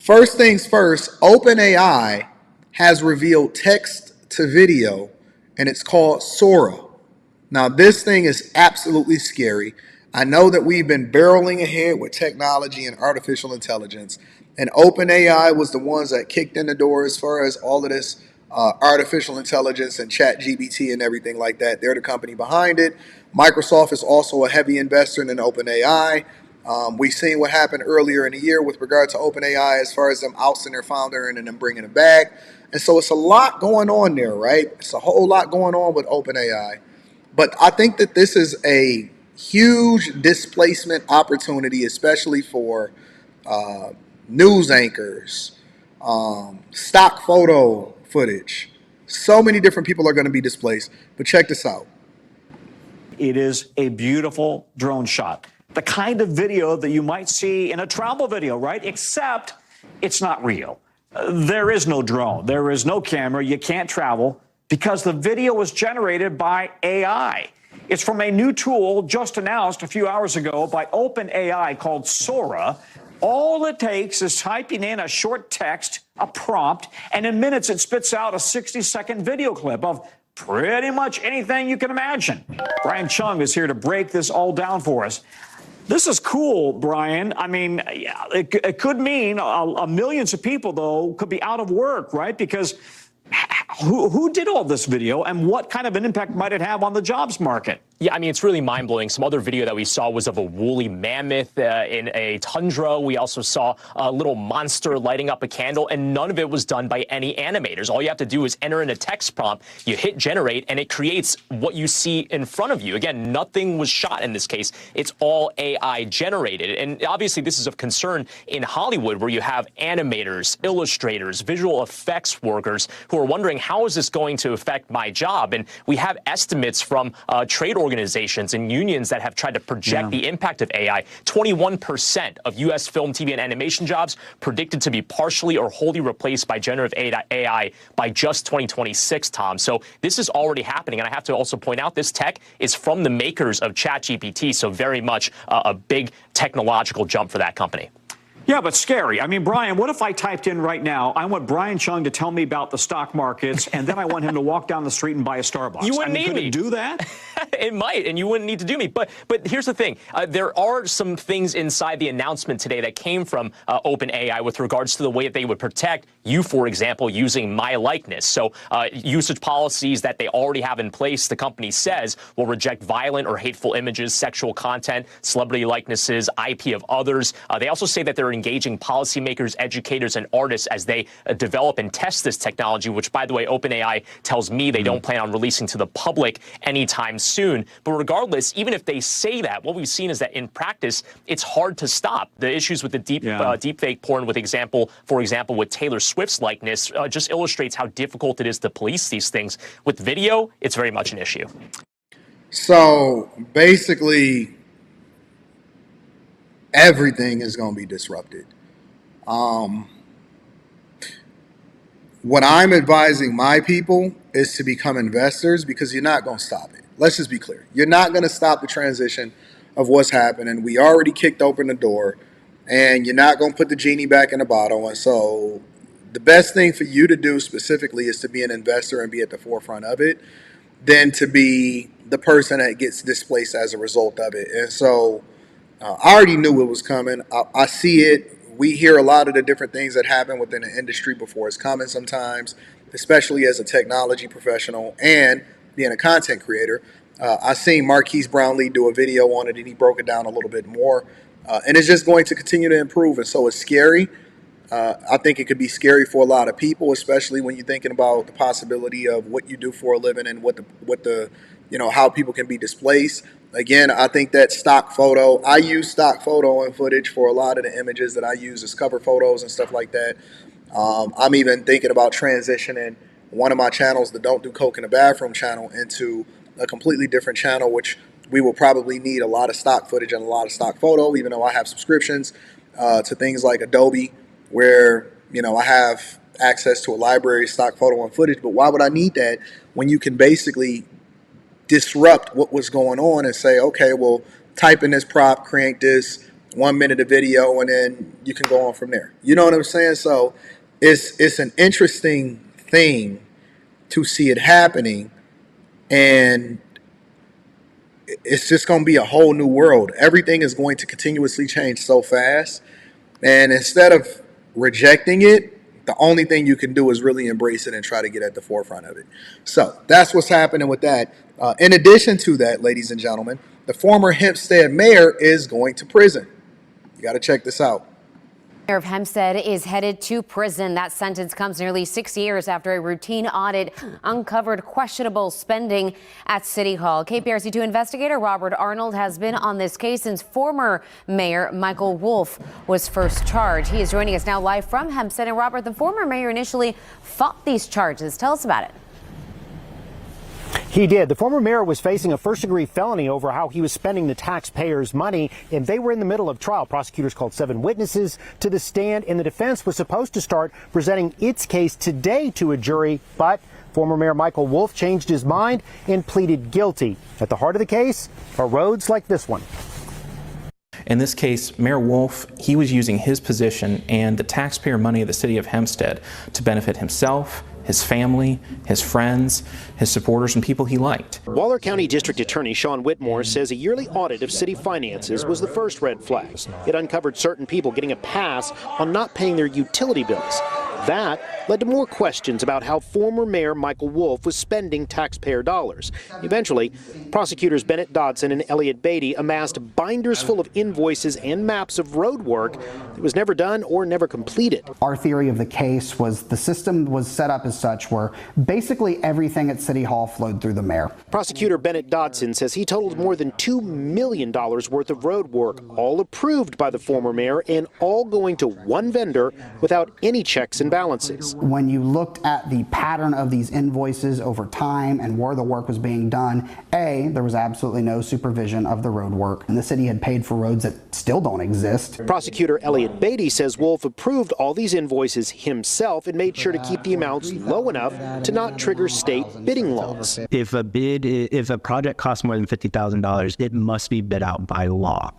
First things first, OpenAI has revealed text to video, and it's called Sora. Now, this thing is absolutely scary. I know that we've been barreling ahead with technology and artificial intelligence, and OpenAI was the ones that kicked in the door as far as all of this artificial intelligence and chat GBT and everything like that. They're the company behind it. Microsoft is also a heavy investor in OpenAI. We've seen what happened earlier in the year with regard to OpenAI as far as them ousting their founder and then them bringing it back. And so it's a lot going on there, right? It's a whole lot going on with OpenAI. But I think that this is a huge displacement opportunity, especially for news anchors, stock photo footage. So many different people are going to be displaced. But check this out. It is a beautiful drone shot. The kind of video that you might see in a travel video, right? Except it's not real. There is no drone. There is no camera. You can't travel because the video was generated by AI. It's from a new tool just announced a few hours ago by OpenAI called Sora. All it takes is typing in a short text, a prompt, and in minutes it spits out a 60-second video clip of pretty much anything you can imagine. Brian Chung is here to break this all down for us. This is cool, Brian. I mean, yeah, it could mean millions of people, though, could be out of work, right? Because who did all this video and what kind of an impact might it have on the jobs market? Yeah, I mean, it's really mind-blowing. Some other video that we saw was of a woolly mammoth in a tundra. We also saw a little monster lighting up a candle, and none of it was done by any animators. All you have to do is enter in a text prompt, you hit generate, and it creates what you see in front of you. Again, nothing was shot in this case. It's all AI generated. And obviously, this is of concern in Hollywood, where you have animators, illustrators, visual effects workers who are wondering, how is this going to affect my job? And we have estimates from trade organizations and unions that have tried to project the impact of AI. 21% of U.S. film, TV, and animation jobs predicted to be partially or wholly replaced by generative AI by just 2026, Tom. So this is already happening. And I have to also point out, this tech is from the makers of ChatGPT, so very much a big technological jump for that company. Yeah, but scary. I mean, Brian, what if I typed in right now, I want Brian Chung to tell me about the stock markets, and then I want him to walk down the street and buy a Starbucks? You wouldn't need me. Could it do that? It might, and you wouldn't need to do me. But here's the thing. There are some things inside the announcement today that came from OpenAI with regards to the way that they would protect you, for example, using my likeness. So usage policies that they already have in place, the company says, will reject violent or hateful images, sexual content, celebrity likenesses, IP of others. They also say that they're engaging policymakers, educators, and artists as they develop and test this technology, which, by the way, OpenAI tells me they don't plan on releasing to the public anytime soon. But regardless, even if they say that, what we've seen is that in practice, it's hard to stop. The issues with the deepfake porn, for example, with Taylor Swift's likeness, just illustrates how difficult it is to police these things. With video, it's very much an issue. So basically, everything is going to be disrupted. What I'm advising my people is to become investors, because you're not going to stop it. Let's just be clear. You're not going to stop the transition of what's happening. We already kicked open the door, and you're not going to put the genie back in the bottle. And so the best thing for you to do specifically is to be an investor and be at the forefront of it, than to be the person that gets displaced as a result of it. And so I already knew it was coming. I see it. We hear a lot of the different things that happen within the industry before it's coming sometimes, especially as a technology professional and being a content creator. I seen Marquise Brownlee do a video on it, and he broke it down a little bit more. And it's just going to continue to improve. And so it's scary. I think it could be scary for a lot of people, especially when you're thinking about the possibility of what you do for a living and what the how people can be displaced. Again, I think that stock photo, I use stock photo and footage for a lot of the images that I use as cover photos and stuff like that. I'm even thinking about transitioning one of my channels, the Don't Do Coke in the Bathroom channel, into a completely different channel, which we will probably need a lot of stock footage and a lot of stock photo, even though I have subscriptions to things like Adobe, where I have access to a library of stock photo and footage. But why would I need that when you can basically disrupt what was going on and say, okay, well, type in this prop, create this, 1 minute of video, and then you can go on from there. You know what I'm saying? So it's an interesting thing to see it happening, and it's just going to be a whole new world. Everything is going to continuously change so fast, and instead of rejecting it, the only thing you can do is really embrace it and try to get at the forefront of it. So that's what's happening with that. In addition to that, ladies and gentlemen, the former Hempstead mayor is going to prison. You got to check this out. Mayor of Hempstead is headed to prison. That sentence comes nearly 6 years after a routine audit uncovered questionable spending at City Hall. KPRC2 investigator Robert Arnold has been on this case since former Mayor Michael Wolf was first charged. He is joining us now live from Hempstead. And Robert, the former mayor initially fought these charges. Tell us about it. He did. The former mayor was facing a first-degree felony over how he was spending the taxpayers' money, and they were in the middle of trial. Prosecutors called 7 witnesses to the stand, and the defense was supposed to start presenting its case today to a jury, but former Mayor Michael Wolf changed his mind and pleaded guilty. At the heart of the case are roads like this one. In this case, Mayor Wolf, he was using his position and the taxpayer money of the city of Hempstead to benefit himself, his family, his friends, his supporters, and people he liked. Waller County District Attorney Sean Whitmore says a yearly audit of city finances was the first red flag. It uncovered certain people getting a pass on not paying their utility bills. That led to more questions about how former Mayor Michael Wolf was spending taxpayer dollars. Eventually, prosecutors Bennett Dodson and Elliot Beatty amassed binders full of invoices and maps of road work that was never done or never completed. Our theory of the case was the system was set up as such where basically everything at City Hall flowed through the mayor. Prosecutor Bennett Dodson says he totaled more than $2 million worth of road work, all approved by the former mayor and all going to one vendor without any checks and balances. When you looked at the pattern of these invoices over time and where the work was being done, there was absolutely no supervision of the road work, and the city had paid for roads that still don't exist. Prosecutor Elliot Beatty says Wolf approved all these invoices himself and made sure to keep the amounts low enough to not trigger state bidding laws. If a project costs more than $50,000, it must be bid out by law.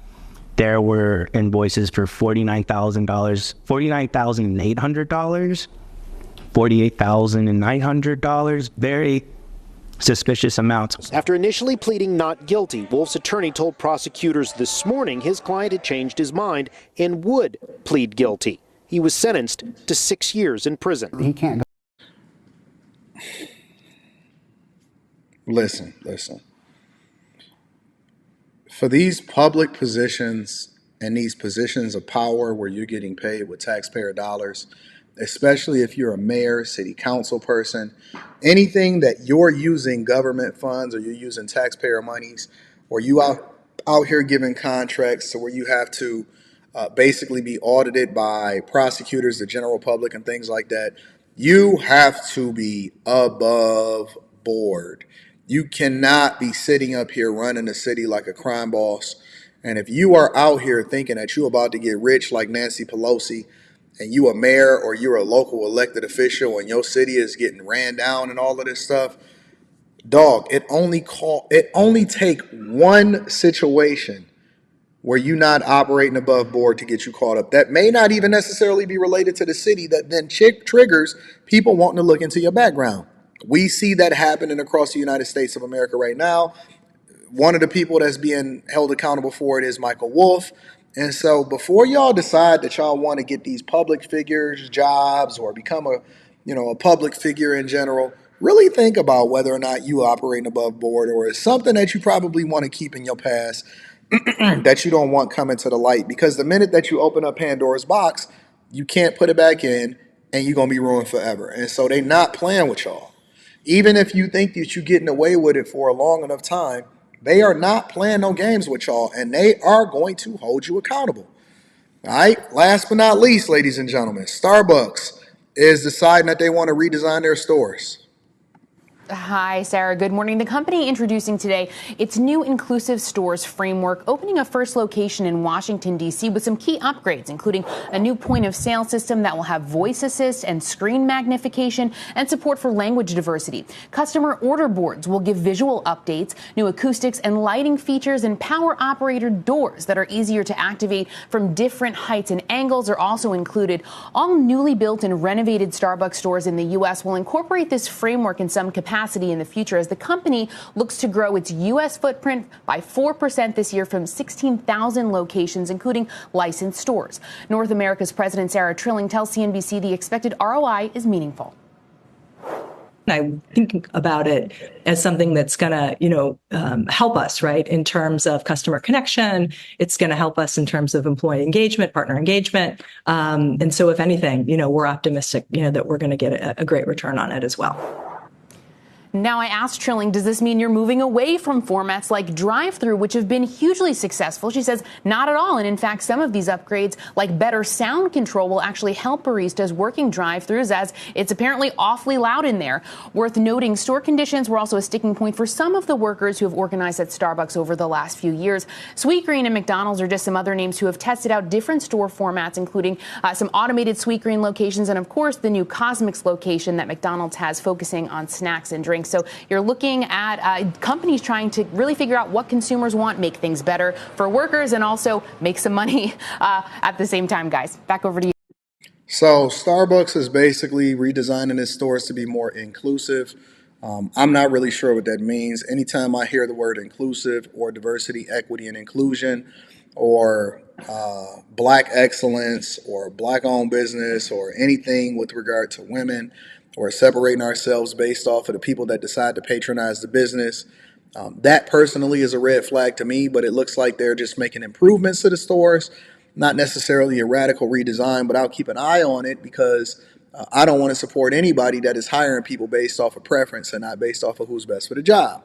There were invoices for $49,000, $49,800, $48,900, very suspicious amounts. After initially pleading not guilty, Wolf's attorney told prosecutors this morning his client had changed his mind and would plead guilty. He was sentenced to 6 years in prison. He can't go. Listen. For these public positions and these positions of power where you're getting paid with taxpayer dollars, especially if you're a mayor, city council person, anything that you're using government funds or you're using taxpayer monies, or you out here giving contracts to where you have to basically be audited by prosecutors, the general public, and things like that, you have to be above board. You cannot be sitting up here running the city like a crime boss. And if you are out here thinking that you're about to get rich like Nancy Pelosi, and you a mayor or you're a local elected official and your city is getting ran down and all of this stuff, dog, it only take one situation where you're not operating above board to get you caught up. That may not even necessarily be related to the city, that then triggers people wanting to look into your background. We see that happening across the United States of America right now. One of the people that's being held accountable for it is Michael Wolf. And so before y'all decide that y'all want to get these public figures jobs or become a public figure in general, really think about whether or not you operating above board, or is something that you probably want to keep in your past that you don't want coming to the light. Because the minute that you open up Pandora's box, you can't put it back in and you're going to be ruined forever. And so they not playing with y'all. Even if you think that you're getting away with it for a long enough time, they are not playing no games with y'all, and they are going to hold you accountable. All right, last but not least, ladies and gentlemen, Starbucks is deciding that they want to redesign their stores. Hi, Sarah. Good morning. The company introducing today its new inclusive stores framework, opening a first location in Washington, D.C. with some key upgrades, including a new point of sale system that will have voice assist and screen magnification and support for language diversity. Customer order boards will give visual updates, new acoustics and lighting features, and power operated doors that are easier to activate from different heights and angles are also included. All newly built and renovated Starbucks stores in the U.S. will incorporate this framework in some capacity in the future as the company looks to grow its U.S. footprint by 4% this year from 16,000 locations, including licensed stores. North America's President Sarah Trilling tells CNBC the expected ROI is meaningful. I think about it as something that's going to, help us, right, in terms of customer connection. It's going to help us in terms of employee engagement, partner engagement. And so if anything, we're optimistic, that we're going to get a great return on it as well. Now, I asked Trilling, does this mean you're moving away from formats like drive-through, which have been hugely successful? She says not at all. And in fact, some of these upgrades, like better sound control, will actually help baristas working drive-throughs, as it's apparently awfully loud in there. Worth noting, store conditions were also a sticking point for some of the workers who have organized at Starbucks over the last few years. Sweetgreen and McDonald's are just some other names who have tested out different store formats, including some automated Sweetgreen locations and, of course, the new Cosmix location that McDonald's has focusing on snacks and drinks. So you're looking at companies trying to really figure out what consumers want, make things better for workers, and also make some money at the same time, guys. Back over to you. So Starbucks is basically redesigning its stores to be more inclusive. I'm not really sure what that means. Anytime I hear the word inclusive or diversity, equity, and inclusion, or black excellence, or black-owned business, or anything with regard to women, or separating ourselves based off of the people that decide to patronize the business, that personally is a red flag to me, but it looks like they're just making improvements to the stores, not necessarily a radical redesign, but I'll keep an eye on it because I don't want to support anybody that is hiring people based off of preference and not based off of who's best for the job.